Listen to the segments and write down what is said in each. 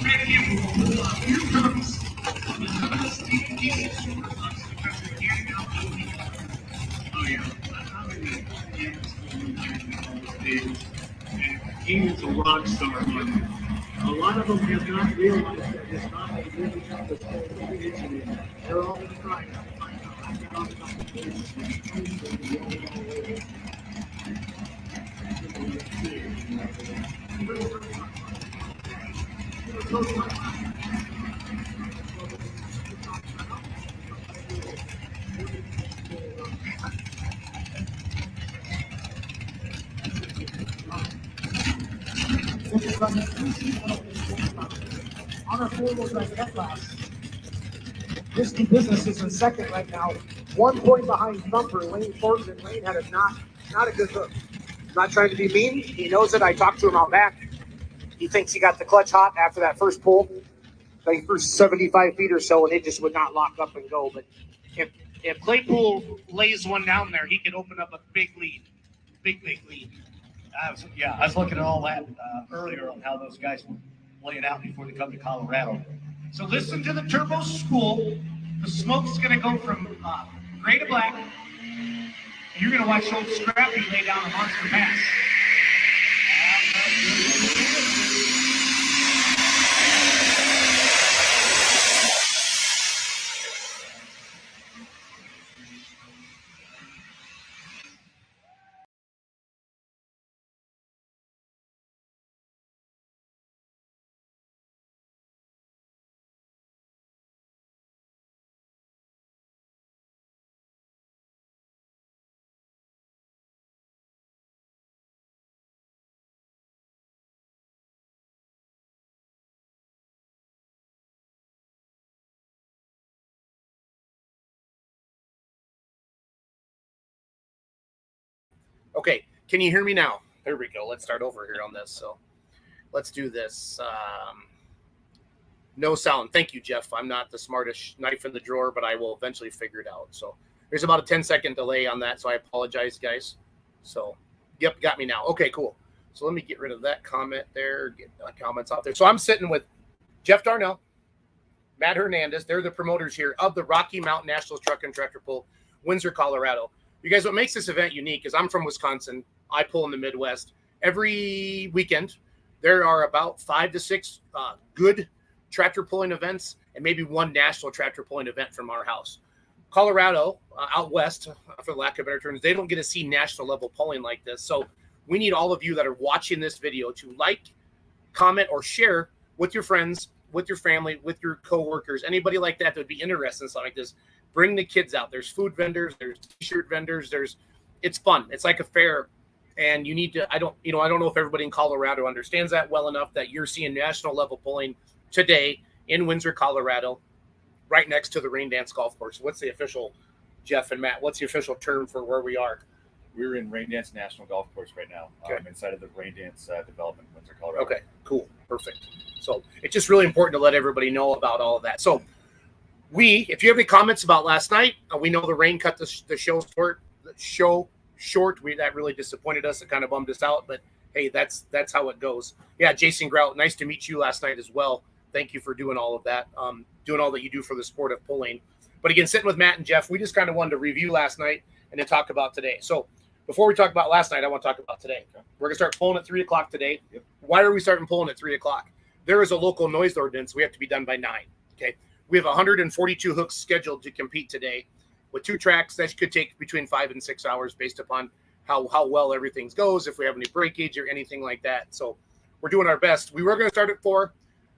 Here comes. He is a rock star. A lot of them have not realized that it's not a really tough to score. They're all going to try to find out. On our four-wheel drive cut class, Risky Business is in second right now, 1 point behind Thumper. Lane Fortson. Lane had not a good hook. Not trying to be mean. He knows it. I talked to him out back. He thinks he got the clutch hot after that first pull, like first 75 feet or so, and it just would not lock up and go. But if Claypool lays one down there, he could open up a big lead. Big lead. I was looking at all that earlier on how those guys lay it out before they come to Colorado. So listen to the turbo school. The smoke's going to go from gray to black. And you're going to watch old Scrappy lay down a monster pass. Okay, can you hear me now? There we go. Let's start over here on this. So let's do this. No sound. Thank you, Jeff. I'm not the smartest knife in the drawer, but I will eventually figure it out. So there's about a 10-second delay on that, so I apologize, guys. So, yep, got me now. Okay, cool. So let me get rid of that comment there, get the comments out there. So I'm sitting with Jeff Darnell, Matt Hernandez. They're the promoters here of the Rocky Mountain Nationals Truck and Tractor Pull, Windsor, Colorado. You guys, what makes this event unique is I'm from Wisconsin. I pull in the Midwest. Every weekend, there are about 5 to 6 good tractor pulling events and maybe one national tractor pulling event from our house. Colorado, out west, for lack of better terms, they don't get to see national level pulling like this. So we need all of you that are watching this video to like, comment, or share with your friends, with your family, with your coworkers, anybody like that would be interested in something like this. Bring the kids out. There's food vendors, there's t-shirt vendors, it's fun. It's like a fair, and you need to, I don't know if everybody in Colorado understands that well enough that you're seeing national level pulling today in Windsor, Colorado, right next to the Rain Dance Golf Course. What's the official, Jeff and Matt, what's the official term for where we are? We're in Rain Dance National Golf Course right now, okay. Inside of the Rain Dance development in Windsor, Colorado. Okay, cool, perfect. So it's just really important to let everybody know about all of that. So if you have any comments about last night, we know the rain cut the show short. That really disappointed us. It kind of bummed us out, but hey, that's how it goes. Yeah, Jason Grout, nice to meet you last night as well. Thank you for doing all of that, doing all that you do for the sport of pulling. But again, sitting with Matt and Jeff, we just kind of wanted to review last night and then talk about today. So before we talk about last night, I want to talk about today. Okay. We're going to start pulling at 3 o'clock today. Yep. Why are we starting pulling at 3 o'clock? There is a local noise ordinance. We have to be done by 9. Okay. We have 142 hooks scheduled to compete today with 2 tracks. That could take between 5 and 6 hours based upon how well everything goes, if we have any breakage or anything like that. So we're doing our best. We were going to start at 4,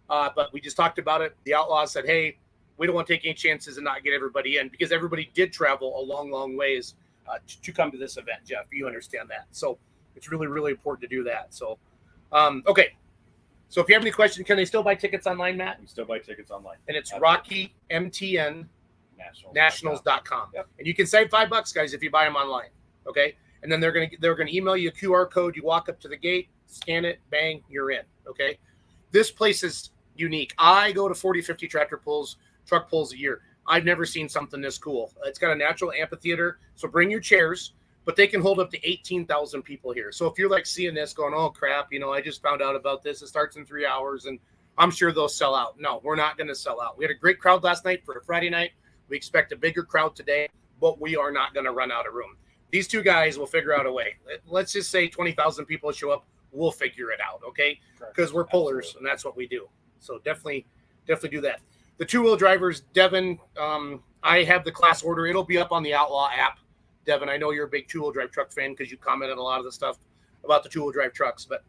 but we just talked about it. The Outlaws said, hey, we don't want to take any chances and not get everybody in, because everybody did travel a long ways to come to this event, Jeff. You understand that. So it's really, really important to do that. So, okay. So if you have any questions, can they still buy tickets online, Matt? You still buy tickets online. And it's RockyMTNNationals.com. Yep. And you can save $5, guys, if you buy them online. Okay. And then they're gonna email you a QR code. You walk up to the gate, scan it, bang, you're in. Okay. This place is unique. I go to 40, 50 truck pulls a year. I've never seen something this cool. It's got a natural amphitheater. So bring your chairs, but they can hold up to 18,000 people here. So if you're like seeing this going, oh crap, I just found out about this. It starts in 3 hours and I'm sure they'll sell out. No, we're not going to sell out. We had a great crowd last night for a Friday night. We expect a bigger crowd today, but we are not going to run out of room. These two guys will figure out a way. Let's just say 20,000 people show up. We'll figure it out, okay? Because we're pullers, and that's what we do. So definitely do that. The two-wheel drivers, Devin, I have the class order. It'll be up on the Outlaw app. Devin, I know you're a big two-wheel drive truck fan because you commented a lot of the stuff about the two-wheel drive trucks, but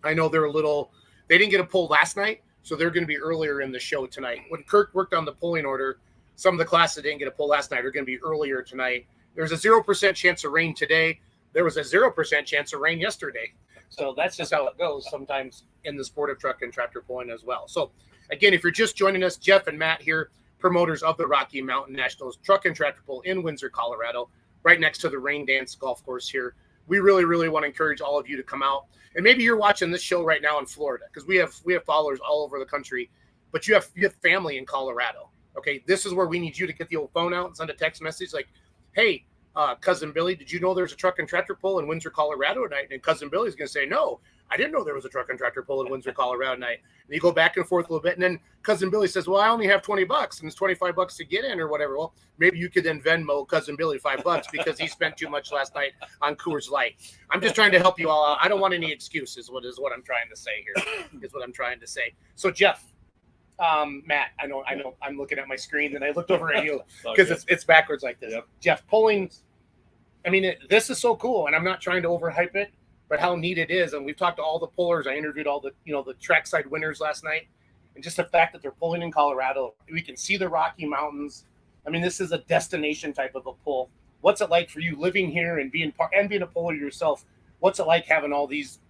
I know they didn't get a pull last night, so they're going to be earlier in the show tonight. When Kirk worked on the pulling order, some of the classes that didn't get a pull last night are going to be earlier tonight. There's a 0% chance of rain today. There was a 0% chance of rain yesterday. So that's just how it goes sometimes in the sport of truck and tractor pulling as well. So again, if you're just joining us, Jeff and Matt here, promoters of the Rocky Mountain Nationals Truck and Tractor Pull in Windsor, Colorado, right next to the Rain Dance golf course here. We really, really want to encourage all of you to come out. And maybe you're watching this show right now in Florida because we have followers all over the country, but you have family in Colorado. Okay, this is where we need you to get the old phone out and send a text message like, hey, Cousin Billy, did you know there's a truck and tractor pull in Windsor, Colorado tonight? And Cousin Billy's going to say, no, I didn't know there was a truck and tractor pull in Windsor, Colorado tonight. And you go back and forth a little bit. And then Cousin Billy says, well, I only have $20 and it's $25 to get in or whatever. Well, maybe you could then Venmo Cousin Billy $5 because he spent too much last night on Coors Light. I'm just trying to help you all out. I don't want any excuses. What I'm trying to say here is what I'm trying to say. So Jeff, Matt, I know I'm looking at my screen and I looked over at you because it's backwards like this. Yep. Jeff, pulling, I mean, this is so cool, and I'm not trying to overhype it, but how neat it is. And we've talked to all the pullers. I interviewed all the, the trackside winners last night, and just the fact that they're pulling in Colorado, we can see the Rocky Mountains. I mean, this is a destination type of a pull. What's it like for you living here and being a puller yourself? What's it like having all these,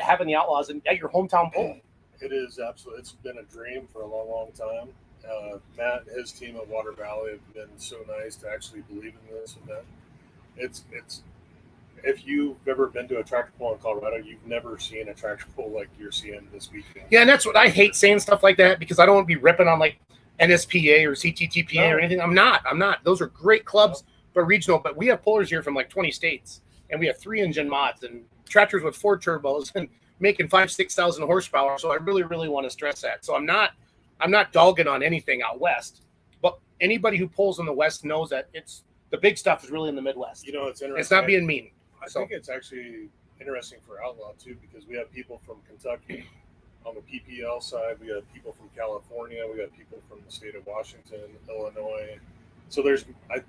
having the Outlaws at your hometown pull? It is absolutely. It's been a dream for a long, long time. Matt and his team at Water Valley have been so nice to actually believe in this event. It's if you've ever been to a tractor pull in Colorado, you've never seen a tractor pull like you're seeing this weekend. Yeah, and that's what I hate saying stuff like that because I don't want to be ripping on like NSPA or CTTPA or anything. I'm not. Those are great clubs, but regional. But we have pullers here from like 20 states, and we have 3-engine mods and tractors with 4 turbos and making 5,000-6,000 horsepower. So I really, really want to stress that. So I'm not dogging on anything out west, but anybody who pulls in the West knows that the big stuff is really in the Midwest. It's interesting. It's not being mean. I think it's actually interesting for Outlaw too, because we have people from Kentucky on the PPL side. We have people from California. We got people from the state of Washington, Illinois. So I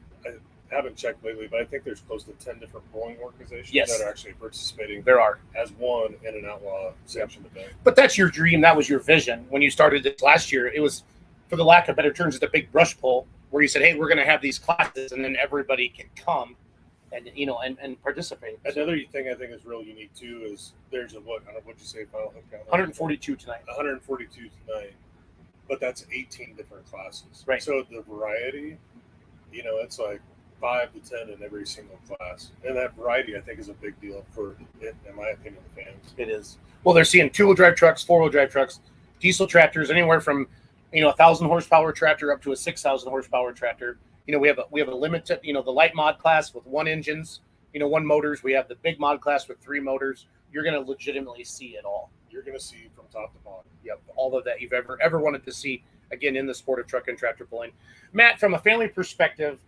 haven't checked lately, but I think there's close to 10 different pulling organizations that are actually participating. There are as one in an Outlaw sanctioned event. But that's your dream. That was your vision when you started this last year. It was, for the lack of better terms, it's a big brush pull where you said, hey, we're going to have these classes and then everybody can come and and participate. Another thing I think is real unique too is there's what'd you say, final hook count? 142 tonight. 142 tonight, but that's 18 different classes. Right. So the variety, it's like 5 to 10 in every single class, and that variety I think is a big deal for, in my opinion, the fans. It is. Well, they're seeing 2-wheel drive trucks, 4-wheel drive trucks, diesel tractors, anywhere from 1,000 horsepower tractor up to a 6,000 horsepower tractor. We have a limited, the light mod class with 1 engines, 1 motors. We have the big mod class with 3 motors. You're going to legitimately see it all. You're going to see from top to bottom. Yep, all of that you've ever wanted to see, again, in the sport of truck and tractor pulling. Matt, from a family perspective,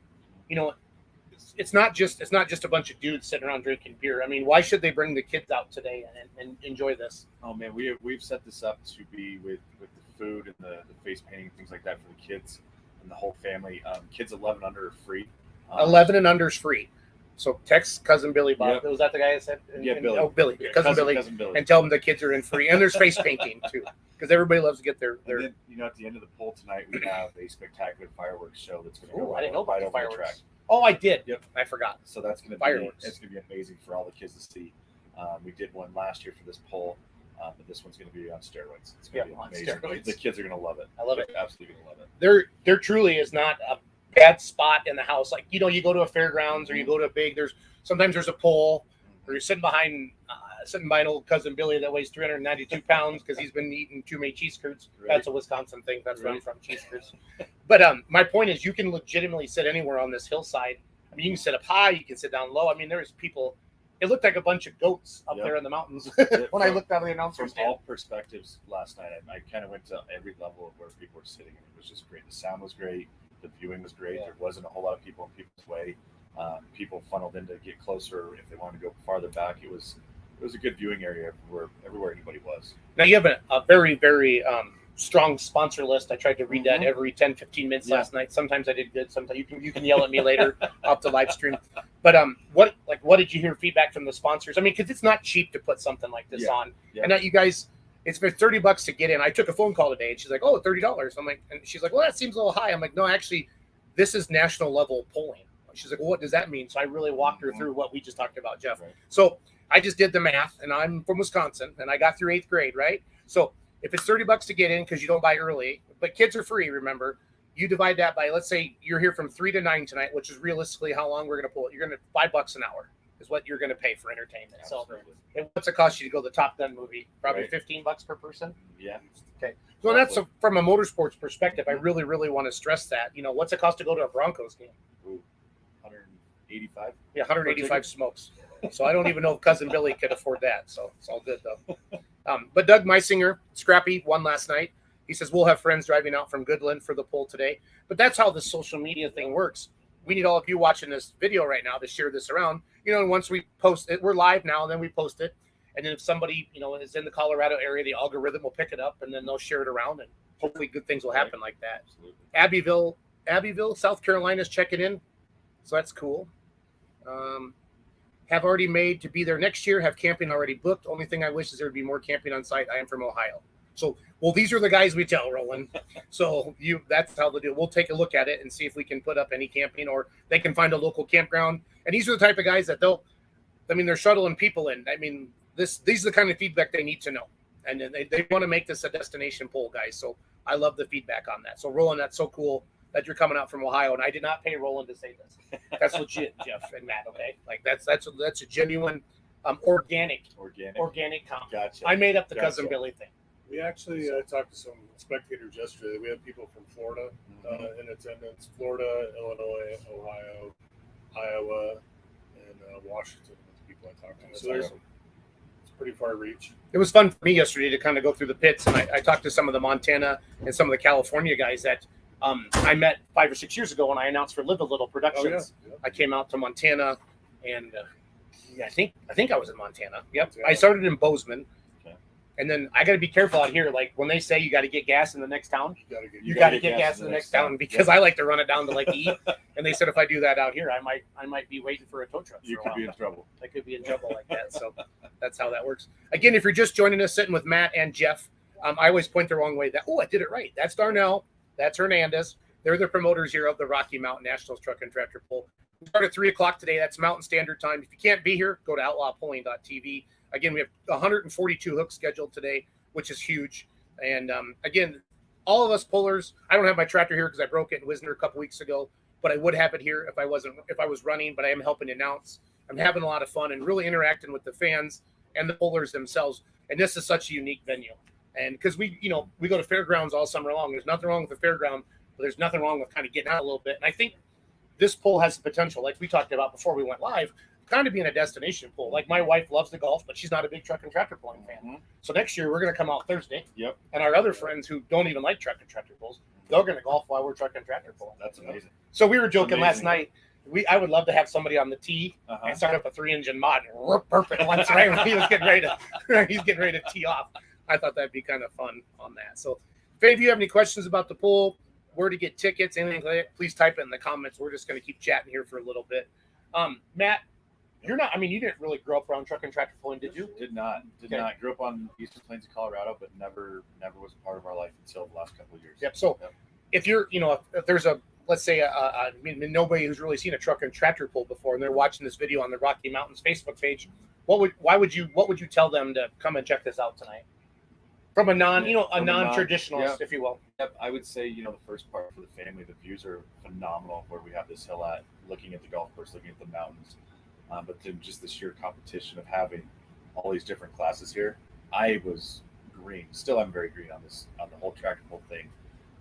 it's not just a bunch of dudes sitting around drinking beer. I mean, why should they bring the kids out today and enjoy this? Oh man, we've set this up to be with the food and the face painting, things like that for the kids and the whole family. Kids 11 and under are free. 11 and under is free. So text Cousin Billy Bob. Yep. Was that the guy I said? Billy. Oh, Billy. Yeah, Cousin Billy. And tell them the kids are in free. And there's face painting too, because everybody loves to get their. And then, at the end of the poll tonight, we have a spectacular fireworks show that's going to go I didn't know about right the over the fireworks. track. Oh, I did. Yep. I forgot. So that's going to be Fireworks. It's going to be amazing for all the kids to see. We did one last year for this poll, but this one's going to be on steroids. It's going to be on amazing. steroids. The kids are going to love it. I love it. They're absolutely going to love it. There truly is not a bad spot in the house. Like, you go to a fairgrounds or you go to a big, sometimes there's a pole, or you're sitting behind an old Cousin Billy that weighs 392 pounds because he's been eating too many cheese curds. Right. That's a Wisconsin thing. That's where I'm from, cheese curds. But my point is, you can legitimately sit anywhere on this hillside. I mean, you can sit up high, you can sit down low. I mean, there's people it looked like a bunch of goats up Yep. there in the mountains Yeah, when I from- looked out of the announcer From stand. all perspectives last night, I kind of went to every level of where people were sitting, and it was just great. The sound was great. The viewing was great. Yeah. There wasn't a whole lot of people in people's way. People funneled in to get closer if they wanted to go farther back. It was a good viewing area everywhere anybody was. Now you have a very, very strong sponsor list. I tried to read that Mhm. every 10, 15 minutes Yeah. last night. Sometimes I did good. Sometimes you can yell at me later off the live stream. But what did you hear feedback from the sponsors? I mean, because it's not cheap to put something like this Yeah. on. Yeah. And that you guys, it's for $30 to get in. I took a phone call today, and she's like, "Oh, $30." I'm like, and she's like, "Well, that seems a little high." I'm like, "No, actually, this is national level polling." She's like, "Well, what does that mean?" So I really walked her through what we just talked about, Jeff. Right. So I just did the math, and I'm from Wisconsin, and I got through 8th grade, right? So if it's $30 to get in because you don't buy early, but kids are free, remember, you divide that by, let's say you're here from 3 to 9 tonight, which is realistically how long we're going to pull it. You're going to $5 an hour is what you're going to pay for entertainment. Absolutely. So and what's it cost you to go to the Top Gun movie? Probably Right. $15 per person. Yeah. So that's from a motorsports perspective. I really, really want to stress that. You know, what's it cost to go to a Broncos game? Ooh, 185. Yeah, 185 smokes. So I don't even know if Cousin Billy could afford that. So it's all good though. But Doug Meisinger, Scrappy, won last night. He says we'll have friends driving out from Goodland for the poll today. But that's how the social media thing works. We need all of you watching this video right now to share this around. You know, and once we post it, we're live now, and then we post it. And then if somebody, you know, is in the Colorado area, the algorithm will pick it up, and then they'll share it around, and hopefully good things will happen like that. Absolutely. Abbeville, South Carolina is checking in, so that's cool. Have already made to be there next year. Have camping already booked. Only thing I wish is there would be more camping on site. I am from Ohio, so well, these are the guys we tell, Roland. So that's how they do. We'll take a look at it and see if we can put up any camping, or they can find a local campground. And these are the type of guys that they're shuttling people in. I mean, these are the kind of feedback they need to know, and then they want to make this a destination poll, guys. So I love the feedback on that. So Roland, that's so cool that you're coming out from Ohio, and I did not pay Roland to say this. That's legit, Jeff and Matt. Okay, like that's a genuine, organic comment. Gotcha. I made up the Gotcha. Cousin Billy thing. We actually talked to some spectators yesterday. We have people from Florida in attendance. Florida, Illinois, Ohio, Iowa, and Washington. The people I talked to. That's So there's awesome. it's pretty far reach. It was fun for me yesterday to kind of go through the pits, and I talked to some of the Montana and some of the California guys that I met 5 or 6 years ago when I announced for Live a Little Productions. Oh, yeah. I came out to Montana, and I think I was in Montana. Yep, Montana. I started in Bozeman, Okay. and then I got to be careful out here. Like when they say you got to get gas in the next town, You you got to get gas in the next town because I like to run it down to like E. And they said if I do that out here, I might be waiting for a tow truck. You for a could while. be in trouble. I could be in trouble like that. So that's how that works. Again, if you're just joining us, sitting with Matt and Jeff, I always point the wrong way. I did it right. That's Darnell. That's Hernandez. They're the promoters here of the Rocky Mountain Nationals Truck and Tractor Pull. We start at 3 o'clock today. That's Mountain Standard Time. If you can't be here, go to outlawpulling.tv. Again, we have 142 hooks scheduled today, which is huge. And again, all of us pullers, I don't have my tractor here because I broke it in Wisner a couple weeks ago, but I would have it here if I was running, but I am helping announce. I'm having a lot of fun and really interacting with the fans and the pullers themselves. And this is such a unique venue. And because we go to fairgrounds all summer long. There's nothing wrong with the fairground, but there's nothing wrong with kind of getting out a little bit. And I think this poll has the potential, like we talked about before we went live, kind of being a destination poll. Like my wife loves the golf, but she's not a big truck and tractor pulling fan. Mhm. So next year we're going to come out Thursday. Yep. And our other friends who don't even like truck and tractor pulls, they're going to golf while we're truck and tractor pulling. That's amazing. So we were joking last Amazing. night. I would love to have somebody on the tee Uh-huh. and start up a 3-engine mod. Perfect. Once right when he was getting ready to tee off. I thought that'd be kind of fun on that. So if any of you have any questions about the pool, where to get tickets, anything like that, please type it in the comments. We're just going to keep chatting here for a little bit. Matt, you didn't really grow up around truck and tractor pulling, did you? Did not. Okay. Grew up on the Eastern Plains of Colorado, but never was a part of our life until the last couple of years. Yep. So Yep. if you're, if there's let's say nobody who's really seen a truck and tractor pull before, and they're watching this video on the Rocky Mountains Facebook page, what would you tell them to come and check this out tonight? From a non-traditionalist, if you will. Yep, I would say, the first part for the family, the views are phenomenal where we have this hill at, looking at the golf course, looking at the mountains. But then just the sheer competition of having all these different classes here, I was green. Still, I'm very green on the whole tractor pull thing.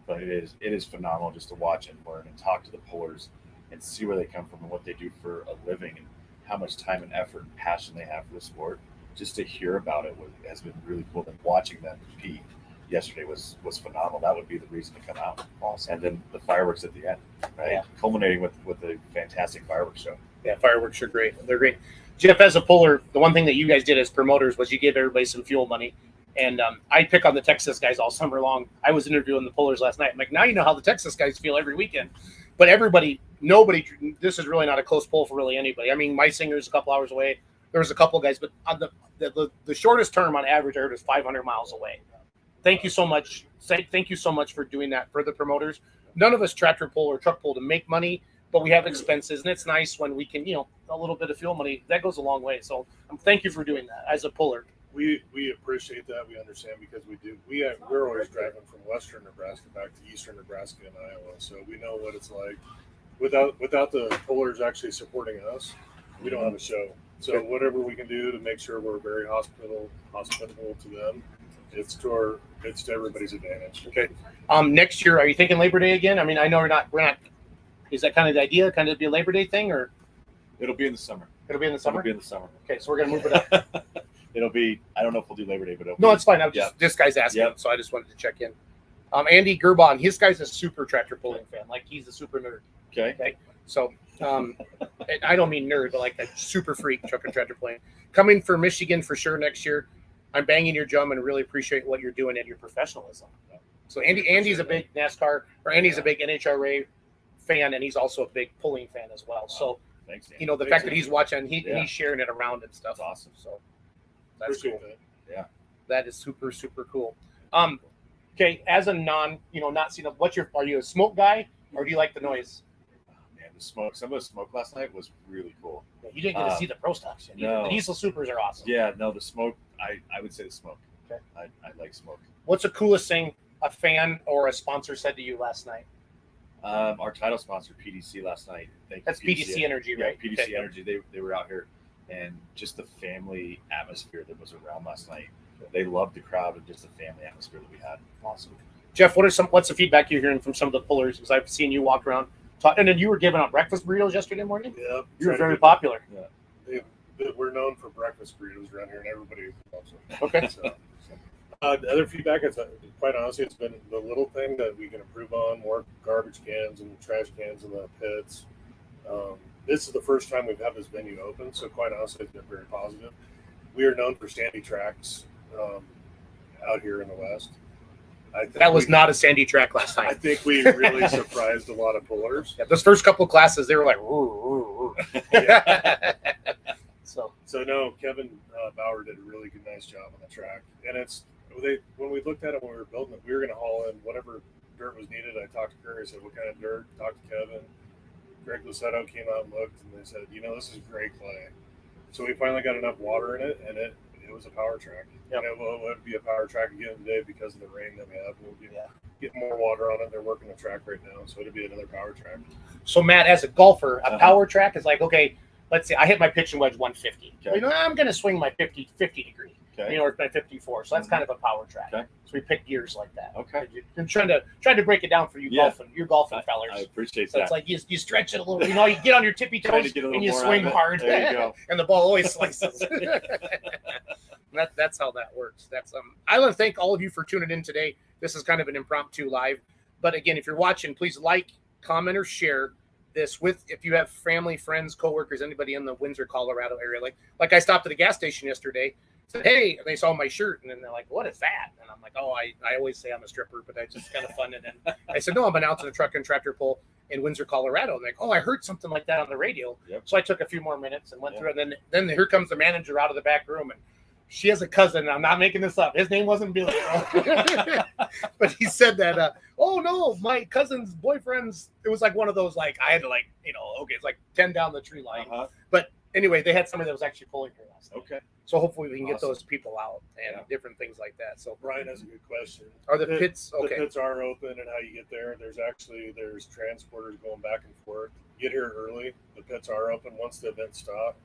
But it is phenomenal just to watch and learn and talk to the pullers and see where they come from and what they do for a living and how much time and effort and passion they have for the sport. Just to hear about it has been really cool. And watching them compete yesterday was phenomenal. That would be the reason to come out. Awesome. And then the fireworks at the end, right? Yeah. Culminating with a fantastic fireworks show. Yeah, fireworks are great. They're great. Jeff, as a puller, the one thing that you guys did as promoters was you gave everybody some fuel money. And I pick on the Texas guys all summer long. I was interviewing the pullers last night. I'm like, now you know how the Texas guys feel every weekend. But nobody, this is really not a close pull for really anybody. I mean, my singer's a couple hours away. There was a couple guys, but on the shortest term on average, I heard is 500 miles away. Thank you so much. Thank you so much for doing that for the promoters. None of us tractor pull or truck pull to make money, but we have expenses, and it's nice when we can, a little bit of fuel money, that goes a long way. So thank you for doing that as a puller. We appreciate that. We understand because we're always driving from western Nebraska back to eastern Nebraska and Iowa, so we know what it's like. Without the pullers actually supporting us, we don't have a show. So whatever we can do to make sure we're very hospitable to them, it's to everybody's advantage. Okay. Next year, are you thinking Labor Day again? I mean, I know we're not. Is that kind of the idea? Kind of be a Labor Day thing, or It'll be in the summer. It'll be in the summer. It'll be in the summer. Okay, so we're gonna move it up. It'll be. I don't know if we'll do Labor Day, but No, it's fine. This guy's asking, so I just wanted to check in. Andy Gerbon, his guy's a super tractor pulling fan. Like he's a super nerd. Okay. So, I don't mean nerd, but like a super freak truck and tractor pulling. Coming for Michigan for sure next year. I'm banging your drum and really appreciate what you're doing and your professionalism. So Andy's a big NASCAR, or Andy's a big NHRA fan, and he's also a big pulling fan as well. So, Thanks, Andy. the fact that he's watching, and he's sharing it around and stuff. That's awesome. So that's cool. Appreciate that. Yeah. That is super, super cool. Okay, as a not seeing are you a smoke guy or do you like the noise? Man, the smoke. Some of the smoke last night was really cool. You didn't get to see the pro stocks. No. The diesel supers are awesome. Yeah, no, the smoke. I would say the smoke. Okay. I like smoke. What's the coolest thing a fan or a sponsor said to you last night? Our title sponsor, PDC, last night. That's PDC Energy, right? Yeah, PDC Okay. Energy. They were out here, and just the family atmosphere that was around last night. They loved the crowd and just the family atmosphere that we had. Awesome. Jeff, what's the feedback you're hearing from some of the pullers? Because I've seen you walk around, and then you were giving out breakfast burritos yesterday morning. Yeah, You were very popular. We're known for breakfast burritos around here, and everybody loves them. Okay. So, the other feedback is, quite honestly, it's been the little thing that we can improve on: more garbage cans and trash cans in the pits. This is the first time we've had this venue open, so quite honestly, it's been very positive. We are known for sandy tracks out here in the West. That was not a sandy track last I night. think we really surprised a lot of pullers. Yeah, those first couple of classes, they were like, "Ooh, ooh, ooh." So no, Kevin Bauer did a really nice job on the track, and when we looked at it when we were building it, we were going to haul in whatever dirt was needed. I talked to Curry, I said, "What kind of dirt?" Talked to Kevin. Greg Lucetto came out and looked, and they said, "This is gray clay." So we finally got enough water in it, and it was a power track. Yep. And it would be a power track again today because of the rain that we have. We'll get more water on it. They're working the track right now, so it'll be another power track. So Matt, as a golfer, a power track is like, okay, let's say I hit my pitch and wedge 150. Okay. I'm going to swing my 50 degree. Okay. Or my 54. So that's kind of a power track. Okay. So we pick gears like that. Okay. I'm trying to break it down for you golfing fellers. I appreciate So that. it's like you stretch it a little. You get on your tippy Trying toes to get a little and you more swing out of it. hard. There you go. And the ball always slices. That's how that works. I want to thank all of you for tuning in today. This is kind of an impromptu live, but again, if you're watching, please like, comment, or share this if you have family, friends, coworkers, anybody in the Windsor, Colorado area. Like I stopped at a gas station yesterday, said, "Hey," and they saw my shirt, and then they're like, "What is that?" And I'm like, "Oh, I always say I'm a stripper, but it's just kind of fun." And then I said, "No, I'm announcing a truck and tractor pull in Windsor, Colorado." And they're like, "Oh, I heard something like that on the radio." Yep. So I took a few more minutes and went through it. And then here comes the manager out of the back room, and she has a cousin, and I'm not making this up. His name wasn't Billy. But he said that, "Oh, no, my cousin's boyfriend's," it was like one of those, like, I had to, like, okay, it's like 10 down the tree line. But anyway, they had somebody that was actually pulling here last night. Okay. So hopefully we can get Awesome. those people out and different things like that. So Brian has a good question. Are the pits The okay? pits are open, and how you get there, there's transporters going back and forth. Get here early. The pits are open. Once the event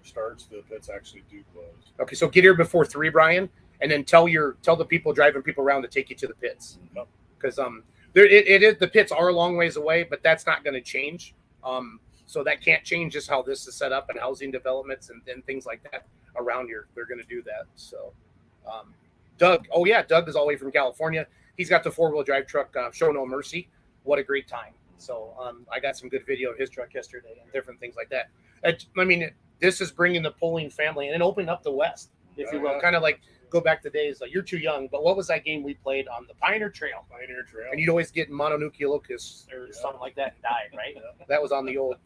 starts, the pits actually do close. Okay, so get here before 3, Brian, and then tell the people driving people around to take you to the pits. Because the pits are a long ways away, but that's not going to change. So that can't change just how this is set up and housing developments and things like that around here. They're going to do that. So Doug, Doug is all the way from California. He's got the 4-wheel drive truck, Show No Mercy. What a great time. So I got some good video of his truck yesterday and different things like that. This is bringing the pulling family and opening up the West, if you will. Kind of like go back to days, like you're too young, but what was that game we played on the Pioneer Trail? Pioneer Trail. And you'd always get mononucleosis or something like that and die, right? That was on the old,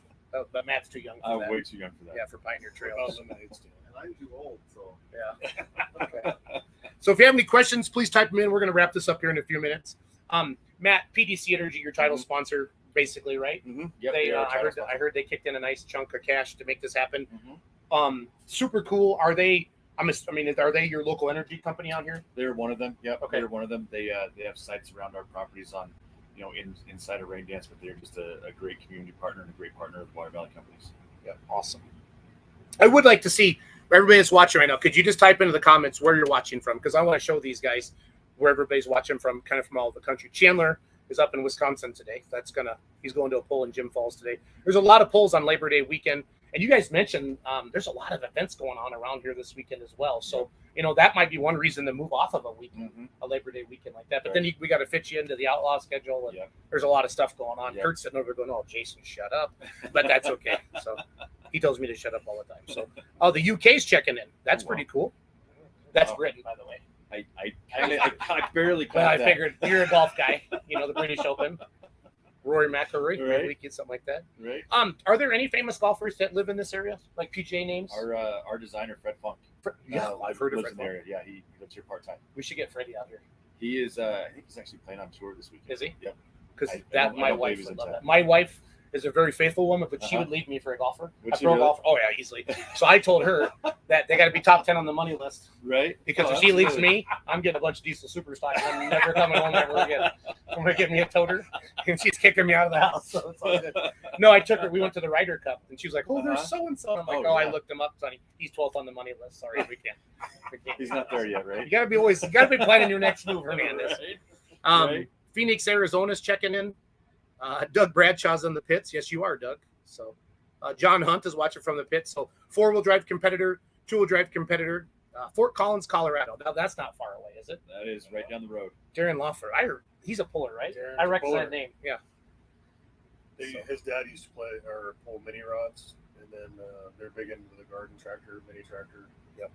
but Matt's too young for that. I'm way too young for that. Yeah, for Pioneer Trail. I'm too old, so. Yeah. Okay. So if you have any questions, please type them in. We're going to wrap this up here in a few minutes. Matt, PDC Energy, your title sponsor, basically, right? Mm-hmm. Yep, I heard they kicked in a nice chunk of cash to make this happen. Super cool. Are they your local energy company out here? They're one of them. Yep. Okay. They're one of them. They have sites around our properties on, inside of Rain Dance, but they're just a great community partner and a great partner of Water Valley companies. Yep. Awesome. I would like to see everybody that's watching right now. Could you just type into the comments where you're watching from? Because I want to show these guys where everybody's watching from, kind of from all over the country. Chandler is up in Wisconsin today. He's going to a poll in Jim Falls today. There's a lot of polls on Labor Day weekend. And you guys mentioned there's a lot of events going on around here this weekend as well. So, that might be one reason to move off of a weekend, a Labor Day weekend like that. But then we got to fit you into the outlaw schedule. And there's a lot of stuff going on. Kurt's sitting over going, "Oh, Jason, shut up." But that's okay. So he tells me to shut up all the time. So, the UK's checking in. That's pretty cool. That's Britain, by the way. I barely caught Well, I that. figured you're a golf guy. The British Open. Rory McIlroy, Right. we get something like that. Right. Are there any famous golfers that live in this area, like PGA names? Our designer Fred Funk. I've heard of lives Fred in the Funk. area. Yeah, he lives here part time. We should get Freddie out here. He is. I think he's actually playing on tour this weekend. Is he? Yep. Because I my don't wife believe he's would in love town. that. My wife is a very faithful woman, but she Uh-huh. would leave me for a golfer. Would A she pro really? golfer. Oh yeah, easily. So I told her that they got to be top 10 on the money list Right. because if she leaves me, I'm getting a bunch of diesel super stock. And I'm never coming home ever again. I'm gonna give me a toter, and she's kicking me out of the house. So it's all good. No, I took her. We went to the Ryder Cup, and she was like, "Oh, there's so and so." I'm like, I looked him up, Sonny. He's 12th on the money list. Sorry, we can't. He's not there yet, right? You gotta be planning your next move, Hernandez. Right. Phoenix, Arizona's checking in. Doug Bradshaw's in the pits. Yes, you are, Doug. So John Hunt is watching from the pits. So 4-wheel drive competitor, 2-wheel drive competitor. Fort Collins, Colorado. Now that's not far away, is it? That is right down the road. Darren Lawfer. He's a puller, right? Darren's I a recognize puller. that name. Yeah. His dad used to play or pull mini rods, and then they're big into the garden tractor, mini tractor. Yep.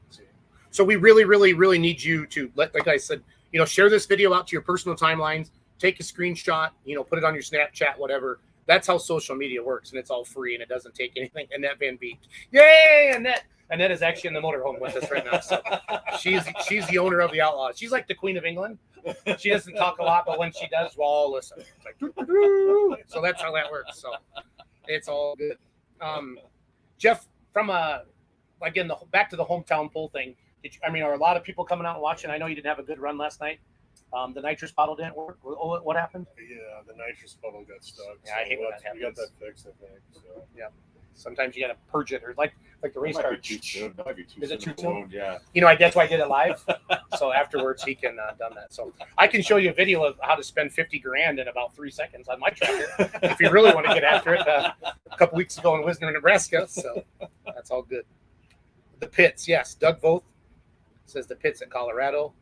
So we really, really, really need you to like I said, share this video out to your personal timelines. Take a screenshot, put it on your Snapchat, whatever. That's how social media works, and it's all free, and it doesn't take anything. Annette Van Beek. Yay, Annette! Annette is actually in the motorhome with us right now. So she's the owner of the Outlaws. She's like the Queen of England. She doesn't talk a lot, but when she does, we'll all listen. It's like, doo-doo-doo. So that's how that works. So it's all good. Jeff, from back to the hometown pull thing. Are a lot of people coming out and watching? I know you didn't have a good run last night. The nitrous bottle didn't work. What happened? Yeah, the nitrous bubble got stuck. Yeah, I hate when that We got happens. that fixed, I think. So. Yeah. Sometimes you got to purge it, or like the race car. Too soon. That might be too Is it soon. too soon? Yeah. That's why I did it live. So afterwards, he can done that. So I can show you a video of how to spend $50,000 in about 3 seconds on my tractor if you really want to get after it. A couple weeks ago in Wisner, Nebraska. So that's all good. The pits, yes. Doug Voth says the pits at Colorado.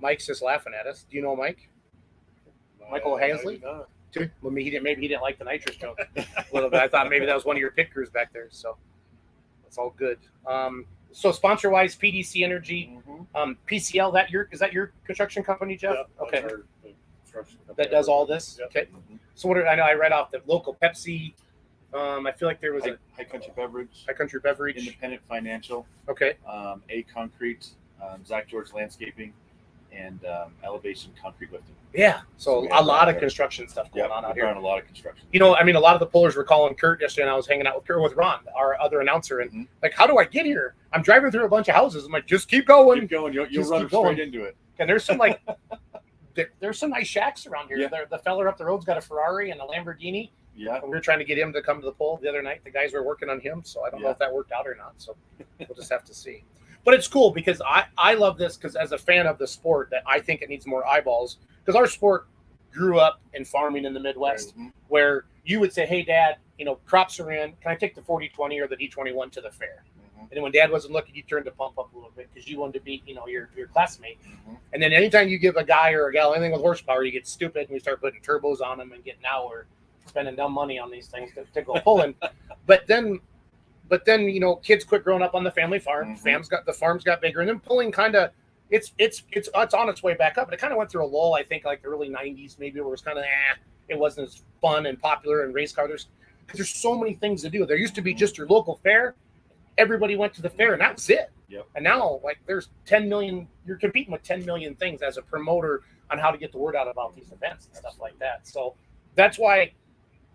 Mike's just laughing at us. Do you know Mike? Michael Hansley? Well, maybe he didn't like the nitrous joke a little bit. I thought maybe that was one of your pit crews back there. So that's all good. So sponsor wise, PDC Energy, PCL. Is that your construction company, Jeff? Yeah, Okay. that's our construction company. That does all this. Yep. Okay. So I know I read off the local Pepsi. I feel like there was a High Country Beverage, High Country Beverage. Independent Financial, Okay. A Concrete, Zach George Landscaping, and Elevation Concrete Lifting. Yeah. So We a have lot that of there. construction stuff going on out we're here. on a lot of construction. A lot of the pullers were calling Kurt yesterday, and I was hanging out with Ron, our other announcer, and like, how do I get here? I'm driving through a bunch of houses. I'm like, just keep going. Keep going. You'll Just run keep straight going. into it. And there's some there's some nice shacks around here. Yeah. The feller up the road's got a Ferrari and a Lamborghini. Yeah. And we were trying to get him to come to the poll the other night. The guys were working on him, so I don't know if that worked out or not. So we'll just have to see. But it's cool because I love this because as a fan of the sport, that I think it needs more eyeballs because our sport grew up in farming in the Midwest, Mhm. where you would say, "Hey, Dad, crops are in. Can I take the 40/20 or the D21 to the fair?" Mhm. And then when Dad wasn't looking, you turned to pump up a little bit because you wanted to beat, your classmate. Mhm. And then anytime you give a guy or a gal anything with horsepower, you get stupid and we start putting turbos on them and now we're spending dumb money on these things to go pulling. but then, kids quit growing up on the family farm. Mhm. The farms got bigger, and then pulling kind of it's on its way back up. But it kind of went through a lull, I think, like the early '90s, maybe, where it was kind of it wasn't as fun and popular and race cars because there's so many things to do. There used to be just your local fair. Everybody went to the fair, and that was it. Yep. And now, like, there's 10 million. You're competing with 10 million things as a promoter on how to get the word out about these events and stuff like that. So that's why,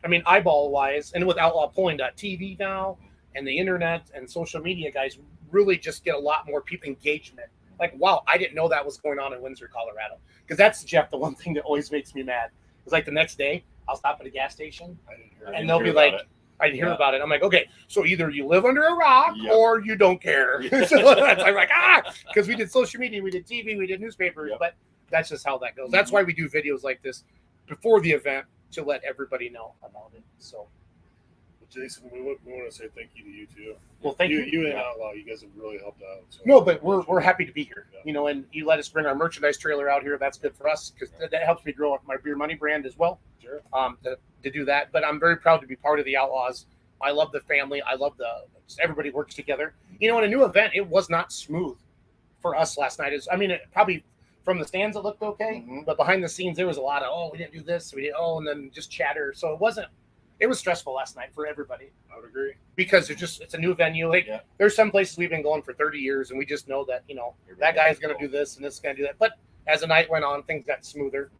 eyeball wise, and with outlawpulling.tv now and the internet and social media, guys really just get a lot more people engagement. Like, wow, I didn't know that was going on in Windsor, Colorado. Because that's, Jeff, the one thing that always makes me mad. It's like the next day, I'll stop at a gas station, and they'll be like, I didn't hear about it. I'm like, okay, so either you live under a rock or you don't care. So I'm like, because we did social media, we did TV, we did newspapers, but that's just how that goes. That's why we do videos like this before the event to let everybody know about it. So, Jason, we want to say thank you to you too. Well, thank you. You and Outlaw, you guys have really helped out. So no, but we're happy to be here. And you let us bring our merchandise trailer out here. That's good for us because that helps me grow up my Beer Money brand as well. Sure. To do that, but I'm very proud to be part of the Outlaws. I love the family. I love everybody works together. In a new event, it was not smooth for us last night. It probably from the stands it looked okay, but behind the scenes there was a lot of we didn't do this, and then just chatter. So it wasn't. It was stressful last night for everybody. I would agree because it's a new venue. There's some places we've been going for 30 years, and we just know that that guy's going to do this and this is going to do that. But as the night went on, things got smoother.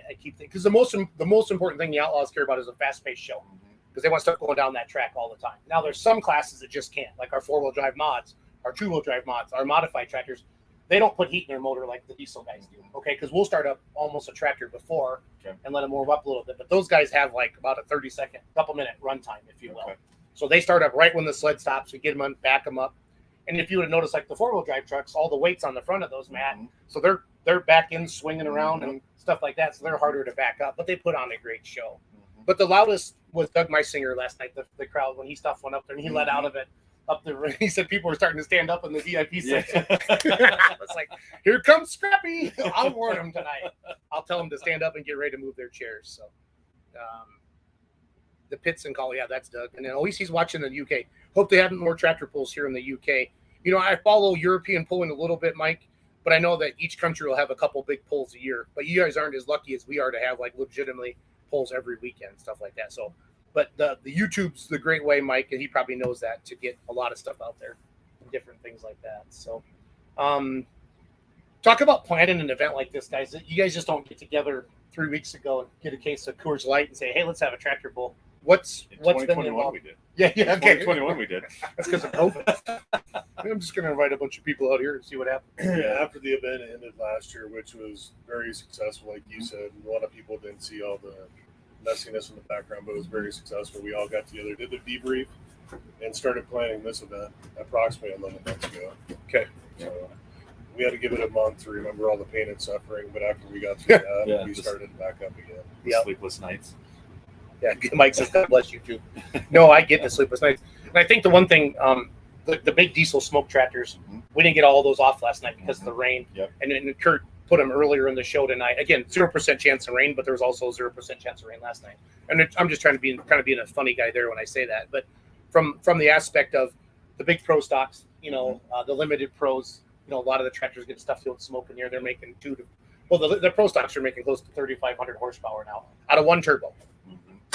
I keep thinking because the most important thing the Outlaws care about is a fast-paced show because they want to start going down that track all the time. Now there's some classes that just can't, like our 4-wheel drive mods, our 2-wheel drive mods, our modified tractors. They don't put heat in their motor like the diesel guys do. Okay, because we'll start up almost a tractor before and let them warm up a little bit. But those guys have like about a 30-second, couple-minute run time, if you will. So they start up right when the sled stops. We get them on, back them up. And if you would have noticed, like the 4-wheel drive trucks, all the weight's on the front of those, Matt. So they're back in swinging around and stuff like that. So they're harder to back up, but they put on a great show. But the loudest was Doug Meisinger last night. The crowd when he stuff went up there and he let out of it up the. He said people were starting to stand up in the VIP section. It's like, here comes Scrappy. I'll warn them tonight. I'll tell them to stand up and get ready to move their chairs. So, the pits and call, that's Doug. And then at least he's watching the UK. Hope they have more tractor pulls here in the UK. I follow European pulling a little bit, Mike, but I know that each country will have a couple big pulls a year. But you guys aren't as lucky as we are to have like legitimately pulls every weekend, stuff like that. So, but the YouTube's the great way, Mike, and he probably knows that to get a lot of stuff out there, different things like that. So, talk about planning an event like this, guys. You guys just don't get together 3 weeks ago and get a case of Coors Light and say, "Hey, let's have a tractor pull." What's been involved? We did. Yeah, okay. 2021 we did. That's because of COVID. I'm just going to invite a bunch of people out here and see what happens. After the event ended last year, which was very successful, like you said, a lot of people didn't see all the messiness in the background, but it was very successful. We all got together, did the debrief, and started planning this event approximately 11 months ago. Okay. So we had to give it a month to remember all the pain and suffering, but after we got through that, we started back up again. Sleepless nights. Yeah, Mike says, God bless you too. No, I get the sleepless nights. And I think the one thing, the big diesel smoke tractors, we didn't get all those off last night because of the rain. And Kurt put them earlier in the show tonight. Again, 0% chance of rain, but there was also 0% chance of rain last night. And I'm just trying to be kind of being a funny guy there when I say that. But from the aspect of the big pro stocks, the limited pros, a lot of the tractors get stuff filled with smoke in here. They're making the pro stocks are making close to 3,500 horsepower now out of one turbo.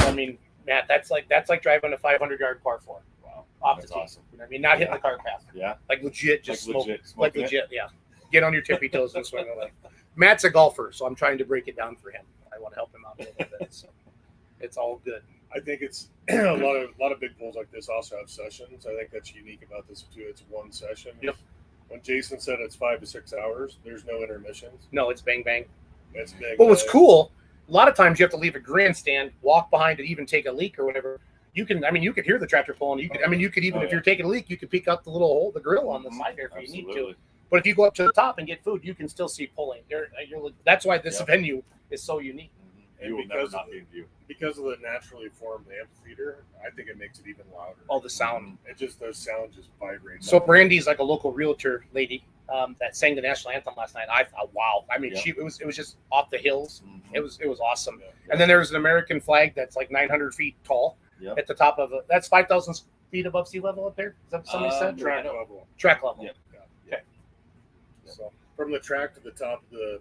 I mean, Matt, that's like driving a 500-yard par 4. Wow, off the tee. awesome. Not hitting the car path. Yeah, like legit, just like smoke, legit. Yeah, get on your tippy toes and swing away. Matt's a golfer, so I'm trying to break it down for him. I want to help him out a little bit. So it's all good. I think it's a lot of big pulls like this also have sessions. I think that's unique about this too. It's one session. Yep. When Jason said it's 5 to 6 hours, there's no intermissions. No, it's bang bang. It's big. But what's cool, a lot of times you have to leave a grandstand, walk behind it, even take a leak or whatever. You could hear the tractor pulling. You could even if you're taking a leak, you could pick up the little hole, the grill on the side there if you need to. But if you go up to the top and get food, you can still see pulling. That's why this venue is so unique. And You will never not be in view. because of the naturally formed amphitheater, I think it makes it even louder. All the sound. It just, the sound just vibrates. So Brandy's like a local realtor lady that sang the national anthem last night. I thought, wow. I mean, Yeah. it was just off the hills. Mhm. It was awesome. Yeah. And then there's an American flag that's like 900 feet tall Yep. at the top of it. That's 5,000 feet above sea level up there. Is that what somebody said? Track level. Track level. Yeah. Okay. So from the track to the top of the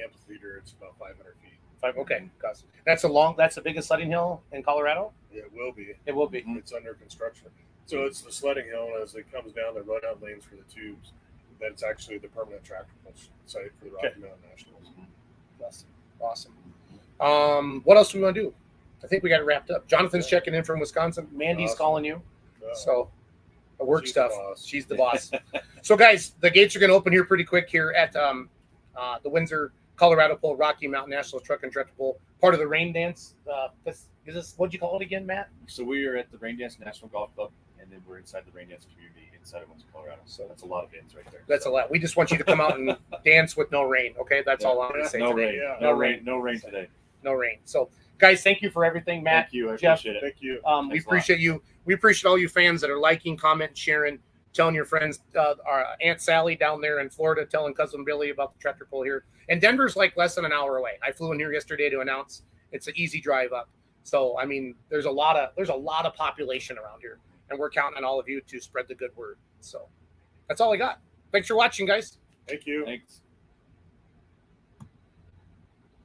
amphitheater, it's about 500 feet. Okay. Gus. That's the biggest sledding hill in Colorado. It will be. It will be. It's under construction. So it's the sledding hill, and as it comes down the run-out lanes for the tubes, that's actually the permanent track site for the Rocky Mountain Nationals. Awesome. What else do we want to do? I think we got it wrapped up. Jonathan's checking in from Wisconsin. Mandy's Awesome. calling you. Yeah. So work She's the stuff. boss. She's the boss. So guys, the gates are going to open here pretty quick here at the Windsor Colorado Pole Rocky Mountain National Truck and Tractor Pull, part of the rain dance. What'd you call it again, Matt? So we are at the Rain Dance National Golf Club, and then we're inside the Rain Dance community inside of Windsor, Colorado. So that's a lot of ins right there. That's a lot. We just want you to come out and dance with no rain. Okay, that's all I'm going to say. No today. rain. Yeah. No rain. No rain today. No rain. So guys, thank you for everything, Matt. Thank you. I Jeff, appreciate it. Thank you. We Thanks a lot. appreciate you. We appreciate all you fans that are liking, commenting, sharing, telling your friends. Our Aunt Sally down there in Florida, telling cousin Billy about the tractor pull here. And Denver's like less than an hour away. I flew in here yesterday to announce it's an easy drive up. So I mean, there's a lot of population around here, and we're counting on all of you to spread the good word. So that's all I got. Thanks for watching, guys. Thank you. Thanks.